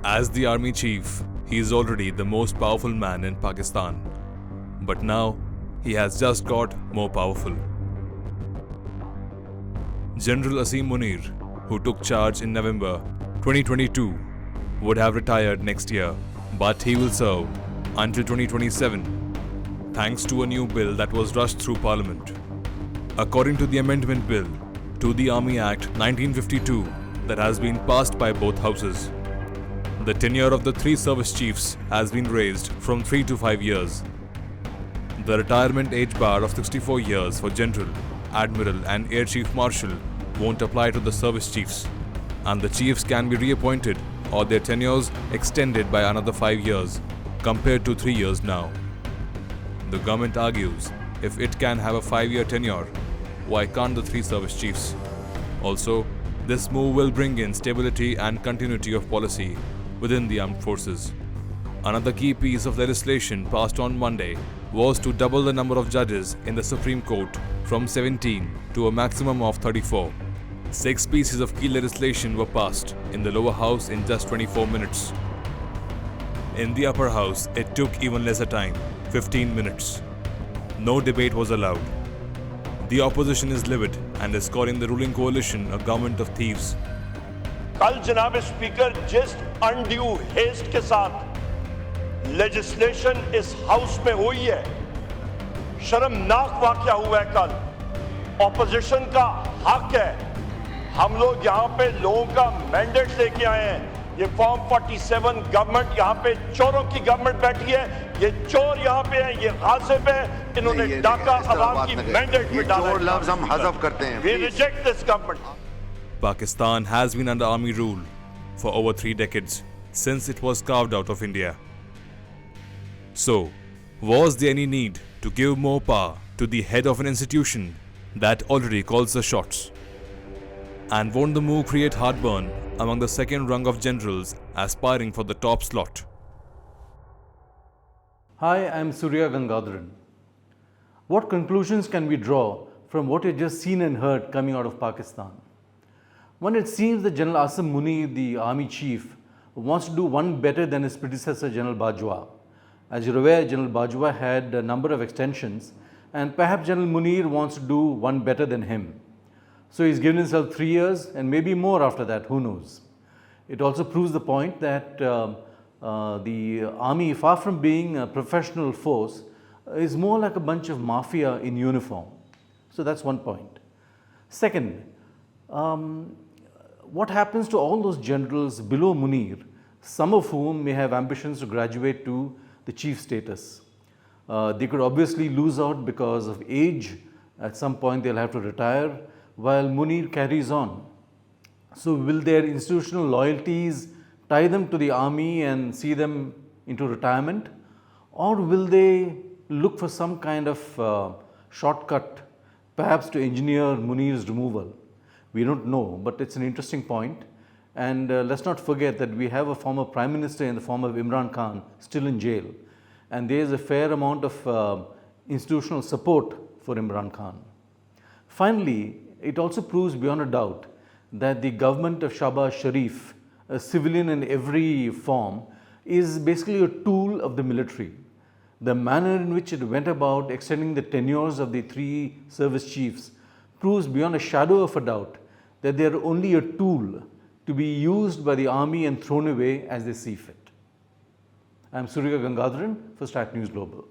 As the army chief, he is already the most powerful man in Pakistan. But now, he has just got more powerful. General Asim Munir, who took charge in November 2022, would have retired next year, but he will serve until 2027, thanks to a new bill that was rushed through Parliament. According to the amendment bill to the Army Act 1952 that has been passed by both houses, the tenure of the three service chiefs has been raised from 3 to 5 years. The retirement age bar of 64 years for General, Admiral and Air Chief Marshal won't apply to the service chiefs, and the chiefs can be reappointed or their tenures extended by another 5 years compared to 3 years now. The government argues if it can have a 5-year tenure, why can't the three service chiefs? Also, this move will bring in stability and continuity of policy within the armed forces. Another key piece of legislation passed on Monday was to double the number of judges in the Supreme Court from 17 to a maximum of 34. 6 pieces of key legislation were passed in the lower house in just 24 minutes. In the upper house, it took even lesser time, 15 minutes. No debate was allowed. The opposition is livid and is calling the ruling coalition a government of thieves. कल जनाब speaker जिस undue haste के साथ legislation इस house में हुई है, शर्मनाक वाकया हुआ है। कल ऑपोजिशन का हक है, हम लोग यहाँ पे लोगों का मैंडेट लेके आए हैं। ये फॉर्म 47 गवर्नमेंट यहाँ पे चोरों की गवर्नमेंट बैठी है, ये चोर यहाँ पे है, ये गासिब है, इन्होंने डाका अवाम की मैंडेट में डाला है। लफ्ज़ हम हज़फ करते हैं। We reject this government. Pakistan has been under army rule for over 3 decades since it was carved out of India. So, was there any need to give more power to the head of an institution that already calls the shots? And won't the move create heartburn among the second rung of generals aspiring for the top slot? Hi, I'm Surya Gangadharan. What conclusions can we draw from what you've just seen and heard coming out of Pakistan? One, it seems that General Asim Munir, the army chief, wants to do one better than his predecessor, General Bajwa. As you're aware, General Bajwa had a number of extensions, and perhaps General Munir wants to do one better than him. So he's given himself 3 years and maybe more after that, who knows. It also proves the point that the army, far from being a professional force, is more like a bunch of mafia in uniform. So that's one point. Second, what happens to all those generals below Munir, some of whom may have ambitions to graduate to the chief status? They could obviously lose out because of age. At some point they'll have to retire while Munir carries on. So will their institutional loyalties tie them to the army and see them into retirement? Or will they look for some kind of shortcut, perhaps to engineer Munir's removal? We don't know, but it's an interesting point. And let's not forget that we have a former Prime Minister in the form of Imran Khan still in jail. And there is a fair amount of institutional support for Imran Khan. Finally, it also proves beyond a doubt that the government of Shahbaz Sharif, a civilian in every form, is basically a tool of the military. The manner in which it went about extending the tenures of the three service chiefs proves beyond a shadow of a doubt that they are only a tool to be used by the army and thrown away as they see fit. I am Surya Gangadharan for Stat News Global.